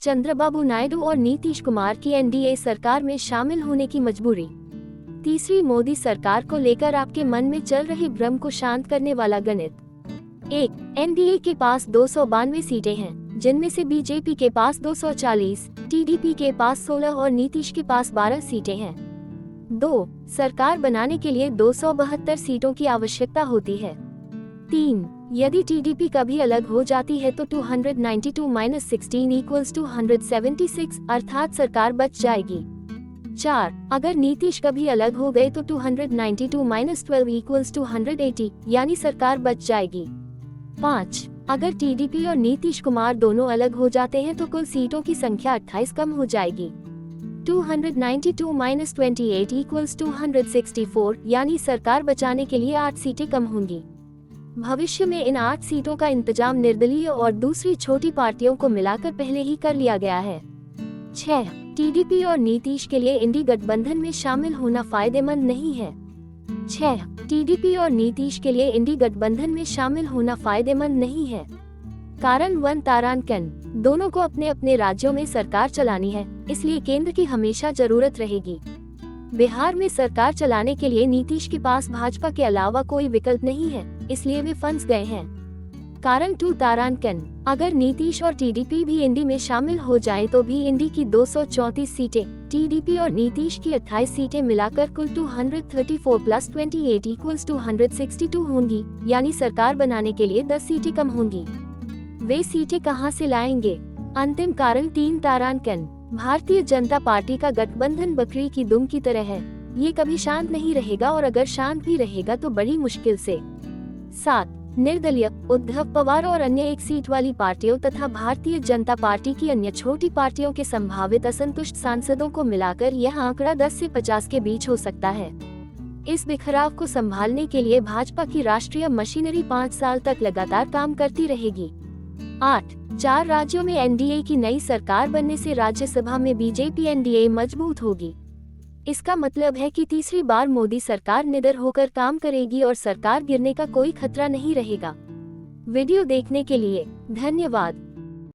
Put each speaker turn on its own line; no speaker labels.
चंद्रबाबू नायडू और नीतीश कुमार की एनडीए सरकार में शामिल होने की मजबूरी। तीसरी मोदी सरकार को लेकर आपके मन में चल रहे भ्रम को शांत करने वाला गणित। 1. एनडीए के पास 292 सीटें हैं, जिनमें से बीजेपी के पास 240, टीडीपी के पास 16 और नीतीश के पास 12 सीटें हैं। 2. सरकार बनाने के लिए 272 सीटों की आवश्यकता होती है। 3. यदि टीडीपी कभी अलग हो जाती है तो 292-16 = 276, अर्थात सरकार बच जाएगी। 4. अगर नीतीश कभी अलग हो गए तो 292-12 = 280, यानी सरकार बच जाएगी। 5. अगर टीडीपी और नीतीश कुमार दोनों अलग हो जाते हैं तो कुल सीटों की संख्या 28 कम हो जाएगी। 292-28 = 264, यानी सरकार बचाने के लिए 8 सीटें कम होंगी। भविष्य में इन 8 सीटों का इंतजाम निर्दलीय और दूसरी छोटी पार्टियों को मिलाकर पहले ही कर लिया गया है। 6. टीडीपी और नीतीश के लिए इंडी गठबंधन में शामिल होना फायदेमंद नहीं है। 6. टीडीपी और नीतीश के लिए इंडी गठबंधन में शामिल होना फायदेमंद नहीं है। कारण 1. तारांकन, दोनों को अपने अपने राज्यों में सरकार चलानी है, इसलिए केंद्र की हमेशा जरूरत रहेगी। बिहार में सरकार चलाने के लिए नीतीश के पास भाजपा के अलावा कोई विकल्प नहीं है, इसलिए वे फंस गए हैं। कारण 2. तारांकन, अगर नीतीश और टीडीपी भी इंडी में शामिल हो जाएं तो भी इंडी की 234 सीटें, टीडीपी और नीतीश की 28 सीटें मिलाकर कुल 234 + 28 = 262 होंगी, यानी सरकार बनाने के लिए 10 सीटें कम होंगी। वे सीटें कहां से लाएंगे? अंतिम कारण 3. तारांकन, भारतीय जनता पार्टी का गठबंधन बकरी की दुम की तरह है, ये कभी शांत नहीं रहेगा और अगर शांत भी रहेगा तो बड़ी मुश्किल से। 7. निर्दलीय, उद्धव पवार और अन्य एक सीट वाली पार्टियों तथा भारतीय जनता पार्टी की अन्य छोटी पार्टियों के संभावित असंतुष्ट सांसदों को मिलाकर यह आंकड़ा 10 से 50 के बीच हो सकता है। इस बिखराव को संभालने के लिए भाजपा की राष्ट्रीय मशीनरी 5 साल तक लगातार काम करती रहेगी। 8. 4 राज्यों में एनडीए की नई सरकार बनने से राज्यसभा में बीजेपी एनडीए मजबूत होगी। इसका मतलब है कि तीसरी बार मोदी सरकार निडर होकर काम करेगी और सरकार गिरने का कोई खतरा नहीं रहेगा। वीडियो देखने के लिए धन्यवाद।